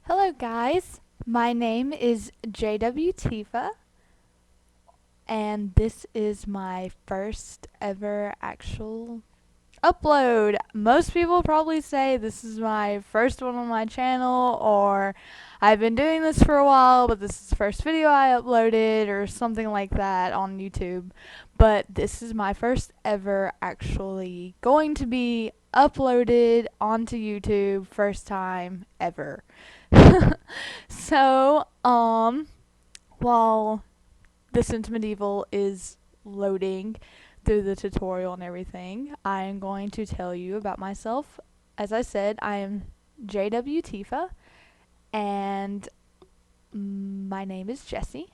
Hello, guys. My name is JW Tifa, and this is my first ever actual upload. Most people probably say this is my first one on my channel, or I've been doing this for a while, but this is the first video I uploaded, or something like that on YouTube. But this is my first ever actually going to be uploaded onto YouTube, first time ever. So, while this into medieval is loading through the tutorial and everything, I am going to tell you about myself. As I said, I am JW Tifa, and my name is Jessie.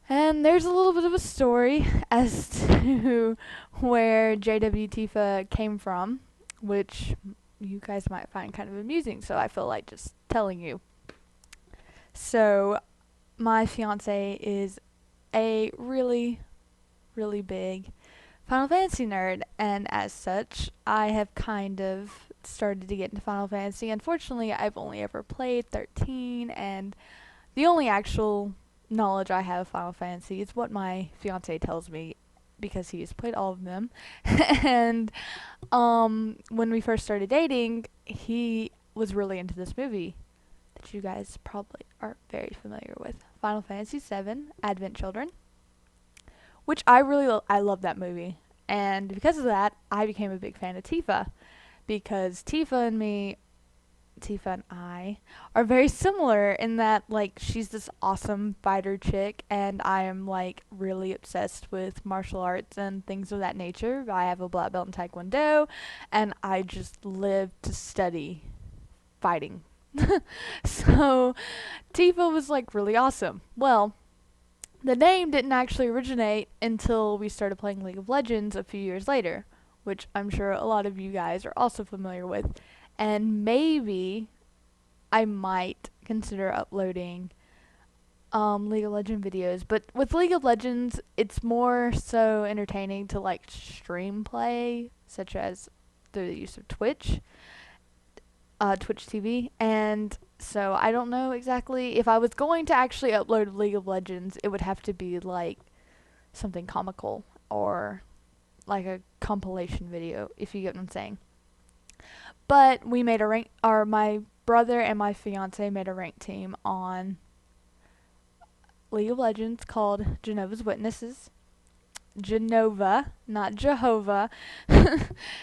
And there's a little bit of a story as to where JW Tifa came from, which you guys might find kind of amusing, so I feel like just telling you. So, my fiance is a really, really big Final Fantasy nerd, and as such, I have kind of started to get into Final Fantasy. Unfortunately, I've only ever played 13, and the only actual knowledge I have of Final Fantasy is what my fiance tells me because he has played all of them. And when we first started dating, he was really into this movie that you guys probably are very familiar with, Final Fantasy VII Advent Children, which I love that movie. And because of that, I became a big fan of Tifa because Tifa and I are very similar in that, like, she's this awesome fighter chick, and I am, like, really obsessed with martial arts and things of that nature. I have a black belt in Taekwondo, and I just live to study fighting. So, Tifa was, like, really awesome. Well, the name didn't actually originate until we started playing League of Legends a few years later, which I'm sure a lot of you guys are also familiar with. And maybe I might consider uploading League of Legends videos. But with League of Legends, it's more so entertaining to like stream play, such as through the use of Twitch TV. And so I don't know exactly if I was going to actually upload League of Legends, it would have to be like something comical or like a compilation video, if you get what I'm saying. But we made a rank, or my brother and my fiance made a rank team on League of Legends called Genova's Witnesses. Genova, not Jehovah.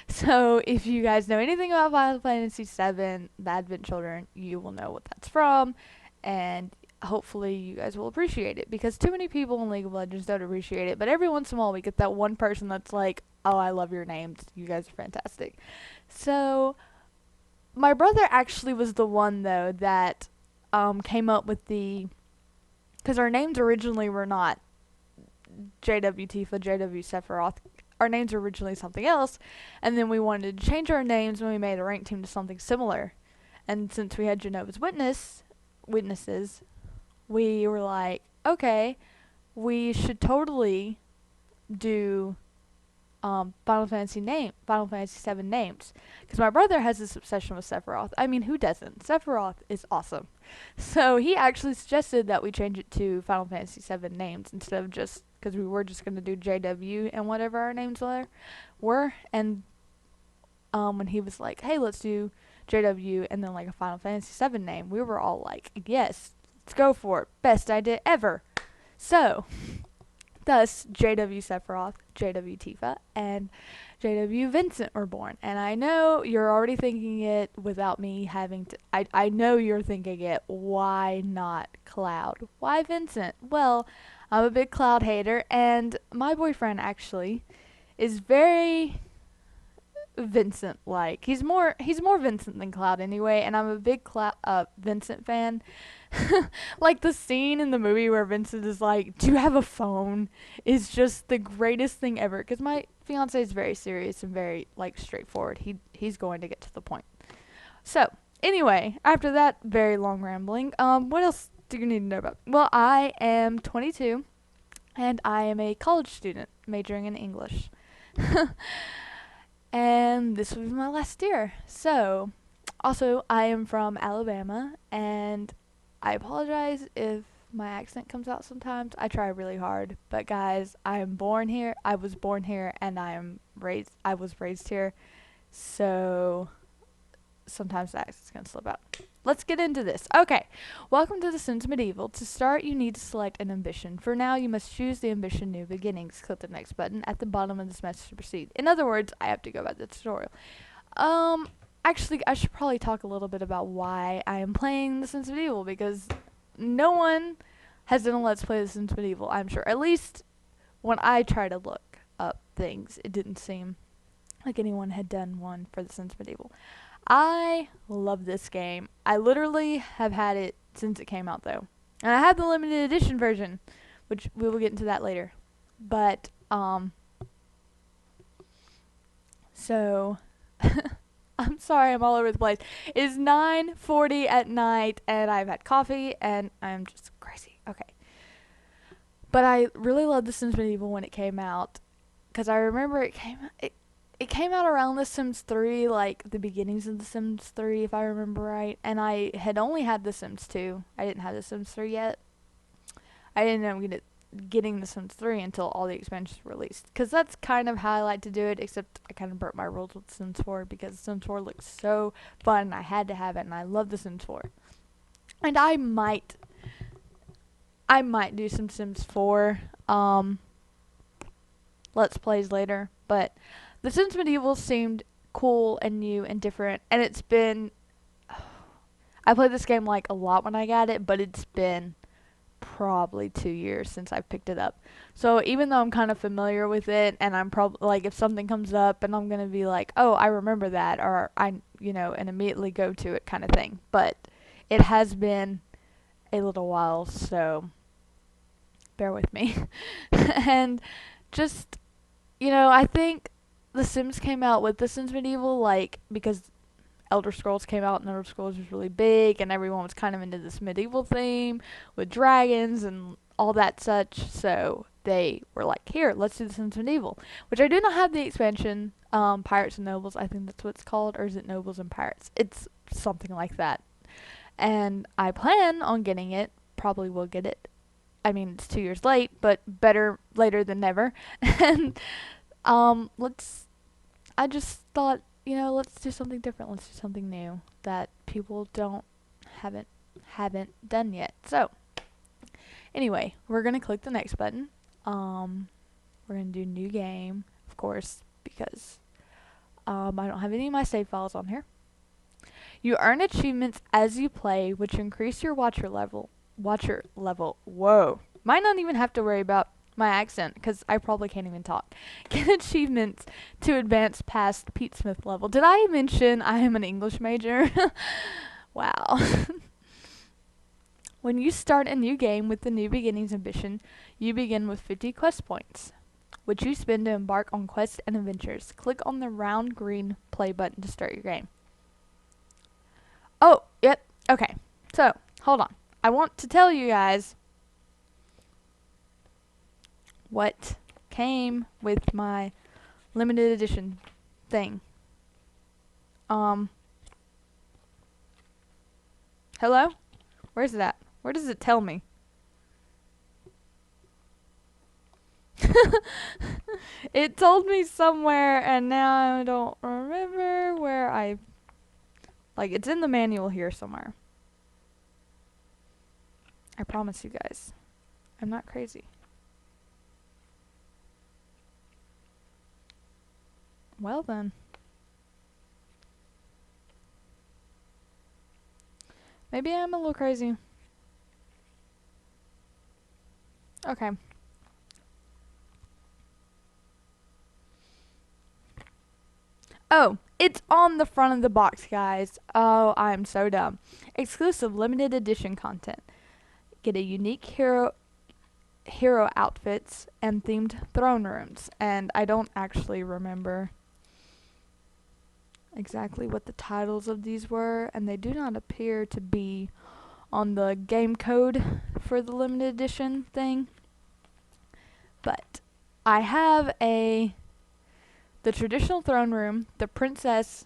So if you guys know anything about Final Fantasy VII, the Advent Children, you will know what that's from, and hopefully you guys will appreciate it, because too many people in League of Legends don't appreciate it, but every once in a while we get that one person that's like, oh, I love your names, you guys are fantastic. So my brother actually was the one, though, that came up with because our names originally were not JW Tifa, JW Sephiroth. Our names were originally something else, and then we wanted to change our names when we made a rank team to something similar. And since we had Witnesses, we were like, okay, we should totally do Final Fantasy VII names, because my brother has this obsession with Sephiroth. I mean, who doesn't? Sephiroth is awesome. So he actually suggested that we change it to Final Fantasy VII names instead of just, because we were just gonna do JW and whatever our names were. And when he was like, hey, let's do JW and then like a Final Fantasy VII name, we were all like, yes, let's go for it. Best idea ever. So thus, JW Sephiroth, JW Tifa, and JW Vincent were born. And I know you're already thinking it without me having to. I know you're thinking it. Why not Cloud? Why Vincent? Well, I'm a big Cloud hater, and my boyfriend actually is very Vincent-like. He's more Vincent than Cloud anyway, and I'm a big Vincent fan. Like the scene in the movie where Vincent is like, "Do you have a phone?" is just the greatest thing ever. Because my fiance is very serious and very like straightforward. He's going to get to the point. So anyway, after that very long rambling, what else do you need to know about? Well, I am 22, and I am a college student majoring in English. And this will be my last year. So Also, I am from Alabama, and I apologize if my accent comes out sometimes. I try really hard, but guys, I am born here. I was born here, and I was raised here. So sometimes the accent's gonna slip out. Let's get into this. Okay, welcome to The Sims Medieval. To start, you need to select an ambition. For now, you must choose the ambition New Beginnings. Click the next button at the bottom of this message to proceed. In other words, I have to go back to the tutorial. Um, Actually, I should probably talk a little bit about why I am playing The Sims Medieval, because no one has done a Let's Play The Sims Medieval, I'm sure. At least when I try to look up things, it didn't seem like anyone had done one for The Sims Medieval. I love this game. I literally have had it since it came out, though. And I have the limited edition version, which we will get into that later. But, so I'm sorry, I'm all over the place. It is 9:40 at night, and I've had coffee, and I'm just crazy. Okay. But I really loved The Sims Medieval when it came out, because I remember it came out around The Sims 3, like the beginnings of The Sims 3, if I remember right. And I had only had The Sims 2. I didn't have The Sims 3 yet. I didn't know getting The Sims 3 until all the expansions were released. Because that's kind of how I like to do it, except I kind of broke my rules with Sims 4 because Sims 4 looks so fun and I had to have it, and I love The Sims 4. And I might do some Sims 4 Let's Plays later, but The Sims Medieval seemed cool and new and different, and it's been... I played this game like a lot when I got it, but it's been probably 2 years since I picked it up. So even though I'm kind of familiar with it, and I'm probably like, if something comes up and I'm gonna be like, oh, I remember that, or and immediately go to it kind of thing. But it has been a little while, so bear with me. And just, I think The Sims came out with The Sims Medieval, like, because Elder Scrolls came out, and Elder Scrolls was really big, and everyone was kind of into this medieval theme with dragons and all that such. So they were like, here, let's do The Sims Medieval, which I do not have the expansion, Pirates and Nobles, I think that's what it's called, or is it Nobles and Pirates? It's something like that. And I plan on getting it, probably will get it. I mean, it's 2 years late, but better later than never. And I just thought, let's do something different. Let's do something new that people haven't done yet. So, anyway, we're gonna click the next button. We're gonna do new game, of course, because I don't have any of my save files on here. You earn achievements as you play, which increase your watcher level. Whoa. Might not even have to worry about my accent, because I probably can't even talk. Get achievements to advance past Pete Smith level. Did I mention I am an English major? Wow. When you start a new game with the New Beginnings ambition, you begin with 50 quest points, which you spend to embark on quests and adventures. Click on the round green play button to start your game. Oh, yep. Okay. So, hold on. I want to tell you guys what came with my limited edition thing. Hello? Where's it at? Where does it tell me? It told me somewhere, and now I don't remember where like, it's in the manual here somewhere. I promise you guys. I'm not crazy. Well then. Maybe I'm a little crazy. Okay. Oh, it's on the front of the box, guys. Oh, I'm so dumb. Exclusive limited edition content. Get a unique hero outfits and themed throne rooms. And I don't actually remember exactly what the titles of these were, and they do not appear to be on the game code for the limited edition thing. But I have the traditional throne room, the princess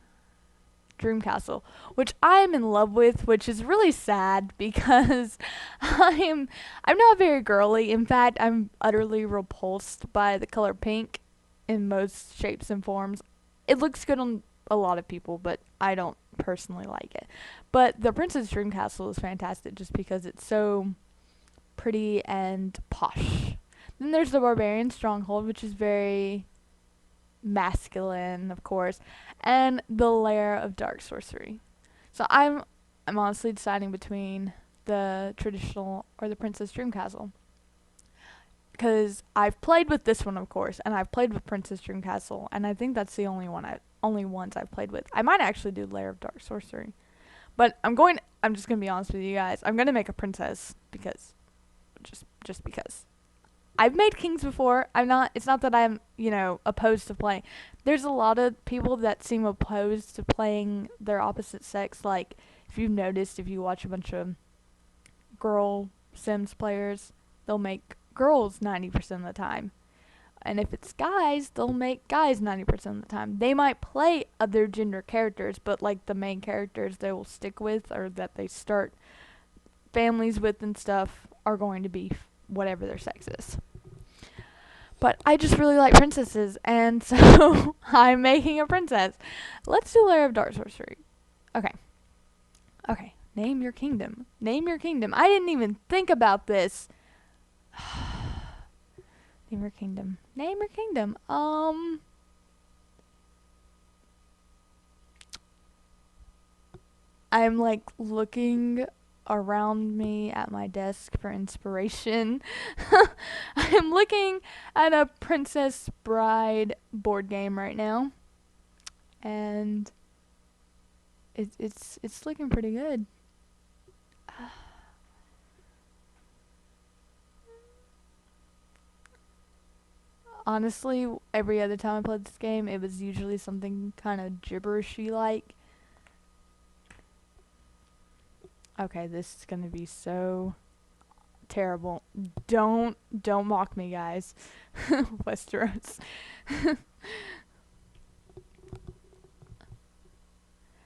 Dream Castle, which I'm in love with, which is really sad because I'm not very girly. In fact, I'm utterly repulsed by the color pink in most shapes and forms. It looks good on a lot of people, but I don't personally like it. But the Princess Dream Castle is fantastic just because it's so pretty and posh. Then there's the Barbarian Stronghold, which is very masculine, of course, and the Lair of Dark Sorcery. So I'm honestly deciding between the traditional or the Princess Dream Castle. Because I've played with this one, of course, and I've played with Princess Dream Castle, and I think that's the only ones I've played with. I might actually do Lair of Dark Sorcery, but I'm just gonna be honest with you guys. I'm gonna make a princess because, just because. I've made kings before. It's not that I'm, opposed to playing. There's a lot of people that seem opposed to playing their opposite sex. Like, if you've noticed, if you watch a bunch of girl Sims players, they'll make girls 90% of the time. And if it's guys, they'll make guys 90% of the time. They might play other gender characters, but like the main characters they will stick with or that they start families with and stuff are going to be whatever their sex is. But I just really like princesses, and so I'm making a princess. Let's do Lair of Dark Sorcery. Okay. Name your kingdom. Name your kingdom. I didn't even think about this. Name your kingdom. Name your kingdom. I'm like looking around me at my desk for inspiration. I'm looking at a Princess Bride board game right now, and it's looking pretty good. Honestly, every other time I played this game, it was usually something kind of gibberishy like. Okay, this is gonna be so terrible. Don't mock me, guys. Westeros.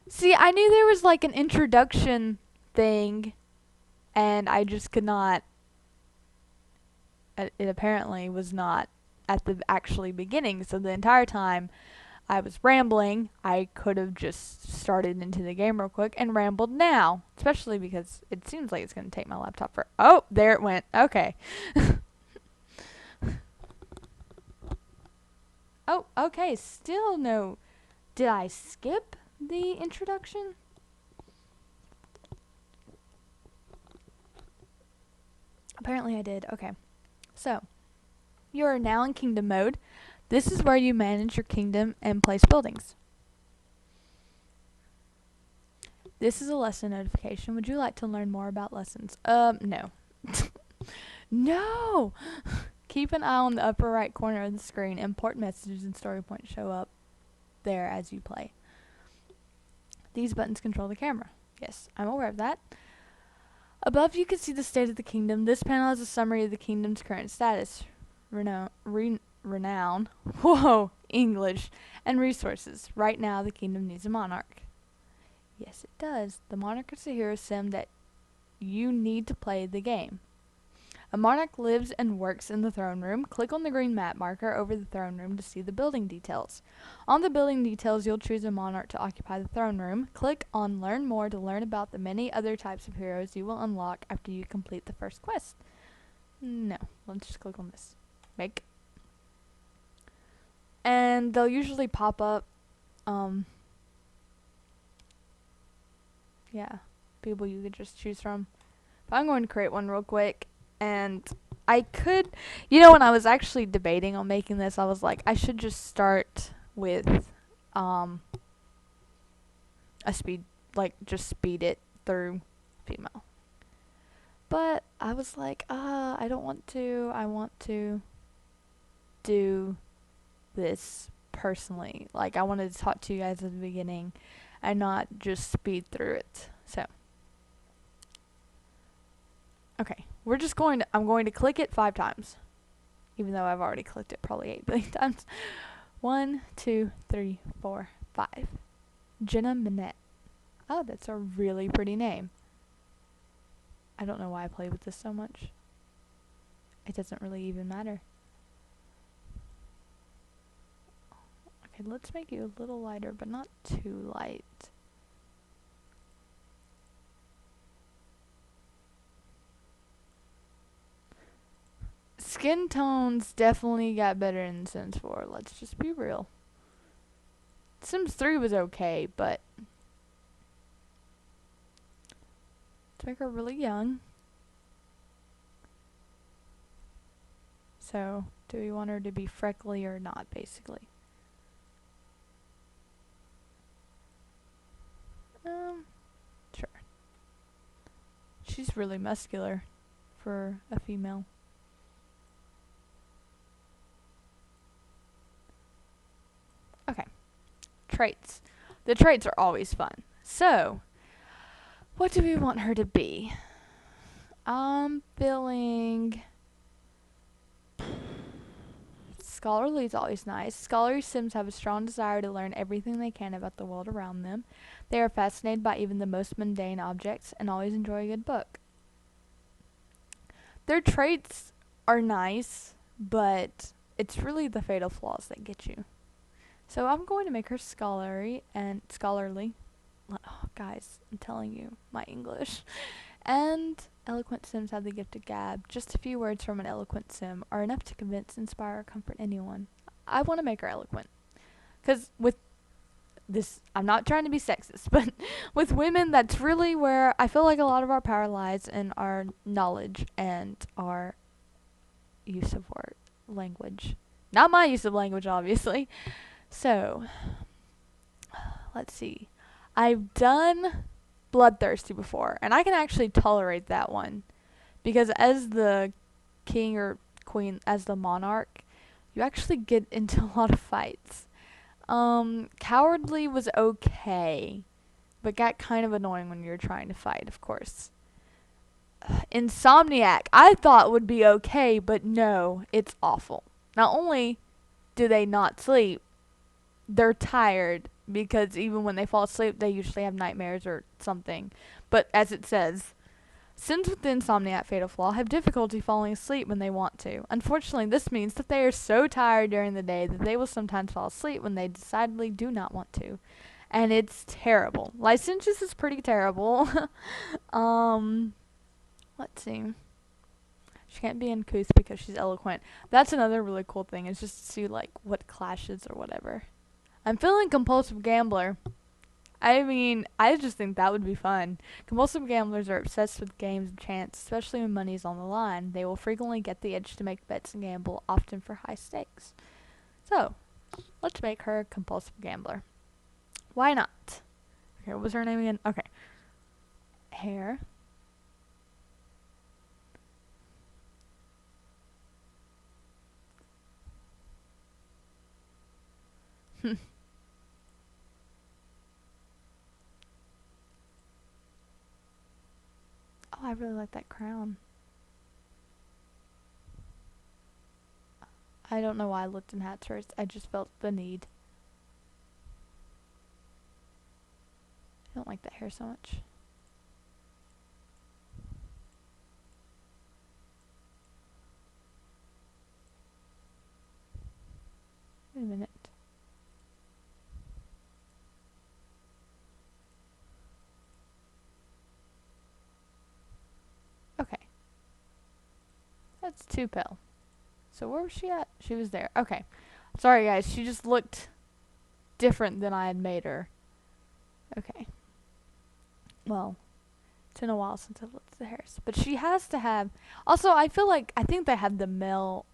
See, I knew there was like an introduction thing, and I just could not. It apparently was not at the actually beginning, so the entire time I was rambling, I could have just started into the game real quick and rambled now. Especially because it seems like it's going to take my laptop for... Oh, there it went. Okay. Oh, okay. Still no... Did I skip the introduction? Apparently I did. Okay. So, you are now in kingdom mode. This is where you manage your kingdom and place buildings. This is a lesson notification. Would you like to learn more about lessons? No. No! Keep an eye on the upper right corner of the screen. Important messages and story points show up there as you play. These buttons control the camera. Yes, I'm aware of that. Above you can see the state of the kingdom. This panel has a summary of the kingdom's current status. Renown. Whoa! English. And resources. Right now, the kingdom needs a monarch. Yes, it does. The monarch is a hero sim that you need to play the game. A monarch lives and works in the throne room. Click on the green map marker over the throne room to see the building details. On the building details, you'll choose a monarch to occupy the throne room. Click on Learn More to learn about the many other types of heroes you will unlock after you complete the first quest. No, let's just click on this. Make. And they'll usually pop up, yeah, people you could just choose from. But I'm going to create one real quick. And I could, when I was actually debating on making this, I was like, I should just start with a speed, like just speed it through female. But I was like, I don't want to. I want to do this personally. Like, I wanted to talk to you guys at the beginning and not just speed through it. So, okay. I'm going to click it 5 times. Even though I've already clicked it probably 8 billion times. 1, 2, 3, 4, 5. Jenna Minette. Oh, that's a really pretty name. I don't know why I play with this so much. It doesn't really even matter. Okay, let's make you a little lighter, but not too light. Skin tones definitely got better in Sims 4. Let's just be real. Sims 3 was okay, but let's make her really young. So, do we want her to be freckly or not, basically? Sure. She's really muscular for a female. Okay. Traits. The traits are always fun. So, what do we want her to be? I'm feeling scholarly is always nice. Scholarly Sims have a strong desire to learn everything they can about the world around them. They are fascinated by even the most mundane objects and always enjoy a good book. Their traits are nice, but it's really the fatal flaws that get you. So I'm going to make her scholarly and scholarly. Oh, guys, I'm telling you, my English. And eloquent Sims have the gift of gab. Just a few words from an eloquent Sim are enough to convince, inspire, or comfort anyone. I want to make her eloquent. Because with this, I'm not trying to be sexist, but with women, that's really where I feel like a lot of our power lies in our knowledge and our use of word language. Not my use of language, obviously. So, let's see. I've done Bloodthirsty before, and I can actually tolerate that one. Because as the king or queen, as the monarch, you actually get into a lot of fights. Cowardly was okay, but got kind of annoying when you're trying to fight, of course. Insomniac, I thought would be okay, but no, it's awful. Not only do they not sleep, they're tired because even when they fall asleep, they usually have nightmares or something. But as it says, Sims with the Insomniac Fatal Flaw have difficulty falling asleep when they want to. Unfortunately, this means that they are so tired during the day that they will sometimes fall asleep when they decidedly do not want to. And it's terrible. Licentious is pretty terrible. Let's see. She can't be uncouth because she's eloquent. That's another really cool thing, is just to see, like, what clashes or whatever. I'm feeling compulsive gambler. I mean, I just think that would be fun. Compulsive gamblers are obsessed with games and chance, especially when money is on the line. They will frequently get the itch to make bets and gamble, often for high stakes. So, let's make her a compulsive gambler. Why not? Okay, what was her name again? Okay. Hair. Oh, I really like that crown. I don't know why I looked in hats first. I just felt the need. I don't like that hair so much. Wait a minute. Okay. That's too pale. So where was she at? She was there. Okay. Sorry, guys. She just looked different than I had made her. Okay. Well, it's been a while since I've looked at the hairs. But she has to have... Also, I feel like... I think they have the male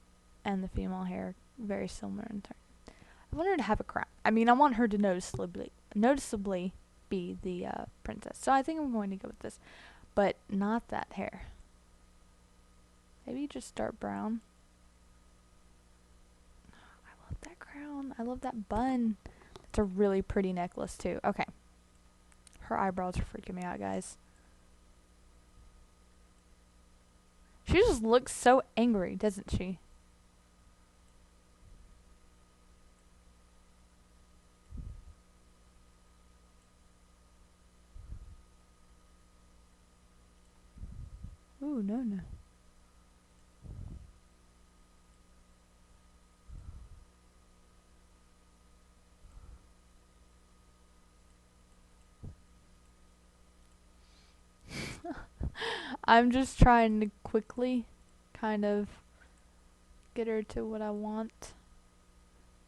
and the female hair very similar in turn. I want her to have a crown. I mean, I want her to noticeably be the princess. So I think I'm going to go with this. But not that hair. Maybe just dark brown. I love that crown. I love that bun. It's a really pretty necklace, too. Okay. Her eyebrows are freaking me out, guys. She just looks so angry, doesn't she? Ooh, no, no. I'm just trying to quickly kind of get her to what I want.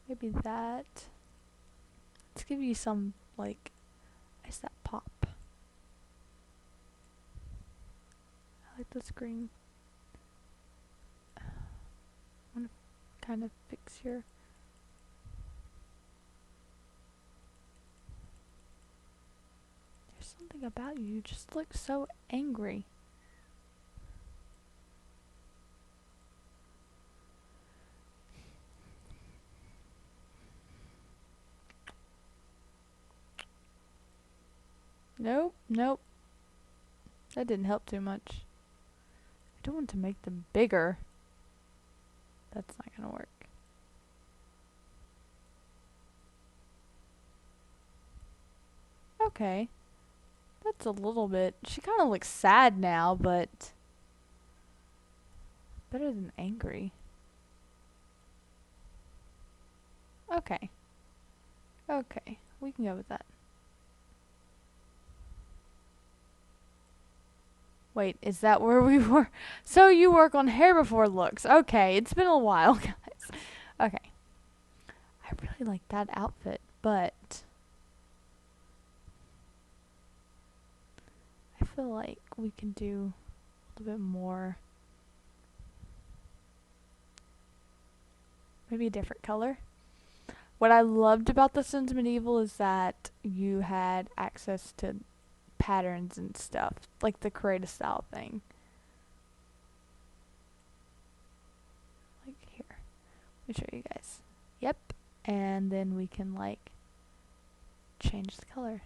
Maybe that. Let's give you some, like, is that pop? I like this green. I want to kind of fix your. There's something about you. You just look so angry. Nope, nope. That didn't help too much. I don't want to make them bigger. That's not gonna work. Okay. That's a little bit. She kind of looks sad now, but better than angry. Okay. Okay. We can go with that. Wait, is that where we were? So you work on hair before looks. Okay, it's been a while, guys. Okay. I really like that outfit, but I feel like we can do a little bit more. Maybe a different color. What I loved about The Sims Medieval is that you had access to patterns and stuff, like the create a style thing. Like here. Let me show you guys. Yep. And then we can like change the color.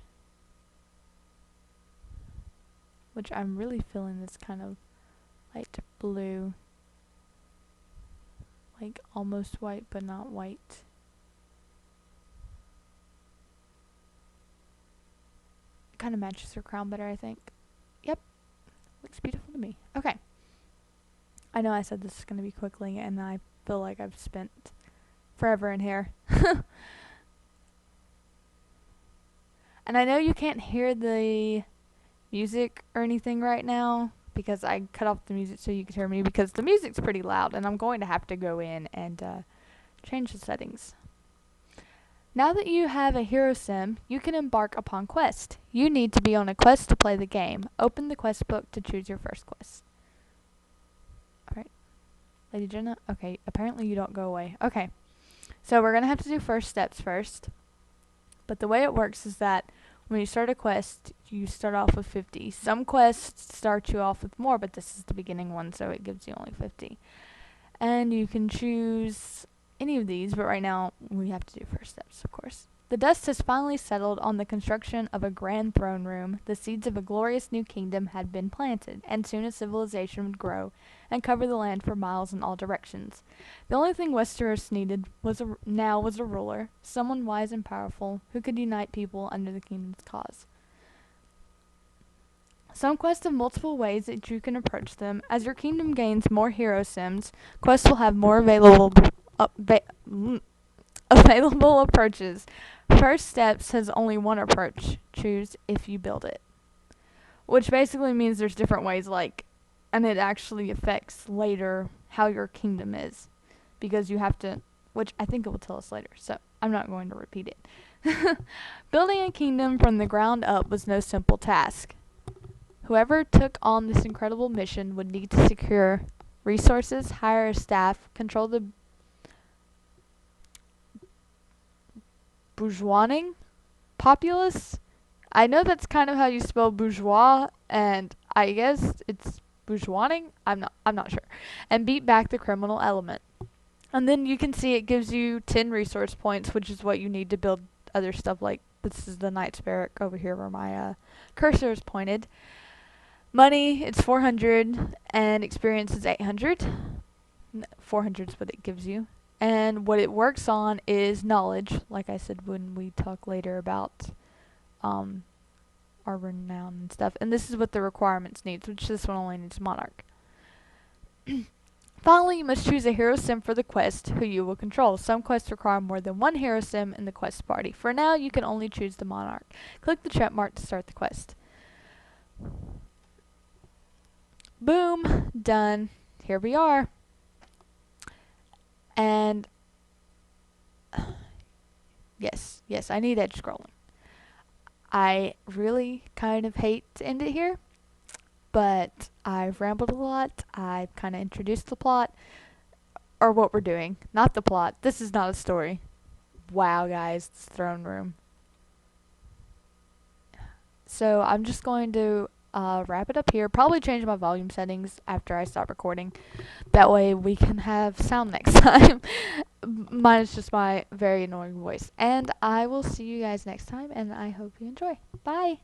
Which I'm really feeling this kind of light blue. Like almost white but not white. It kind of matches her crown better, I think. Yep. Looks beautiful to me. Okay. I know I said this is going to be quickly and I feel like I've spent forever in here. And I know you can't hear the music or anything right now because I cut off the music so you could hear me because the music's pretty loud and I'm going to have to go in and change the settings. Now that you have a hero sim, you can embark upon quest. You need to be on a quest to play the game. Open the quest book to choose your first quest. Alright. Lady Jenna? Okay, apparently you don't go away. Okay. So we're going to have to do first steps first. But the way it works is that when you start a quest, you start off with 50. Some quests start you off with more, but this is the beginning one, so it gives you only 50. And you can choose any of these, but right now we have to do first steps, of course. The dust has finally settled on the construction of a grand throne room. The seeds of a glorious new kingdom had been planted, and soon a civilization would grow and cover the land for miles in all directions. The only thing Westeros needed was a ruler, someone wise and powerful, who could unite people under the kingdom's cause. Some quests have multiple ways that you can approach them. As your kingdom gains more hero sims, quests will have more available approaches. First Steps has only one approach. Choose if you build it. Which basically means there's different ways, like, and it actually affects later how your kingdom is. Because you have to, which I think it will tell us later, so I'm not going to repeat it. Building a kingdom from the ground up was no simple task. Whoever took on this incredible mission would need to secure resources, hire a staff, control the bourgeoising populace. I know that's kind of how you spell bourgeois, and I guess it's bourgeoising. I'm not sure. And beat back the criminal element. And then you can see it gives you 10 resource points, which is what you need to build other stuff like this is the Knight's Barrack over here where my cursor is pointed. Money, it's 400, and experience is 800. 400 is what it gives you. And what it works on is knowledge, like I said when we talk later about are renowned and stuff. And this is what the requirements needs, which this one only needs monarch. Finally, you must choose a hero sim for the quest who you will control. Some quests require more than one hero sim in the quest party. For now, you can only choose the monarch. Click the check mark to start the quest. Boom, done. Here we are. And yes, I need edge scrolling. I really kind of hate to end it here, but I've rambled a lot. I've kind of introduced the plot, or what we're doing, not the plot. This is not a story. Wow, guys, it's throne room. So I'm just going to wrap it up here. Probably change my volume settings after I stop recording. That way we can have sound next time. Mine is just my very annoying voice. And I will see you guys next time, and I hope you enjoy. Bye!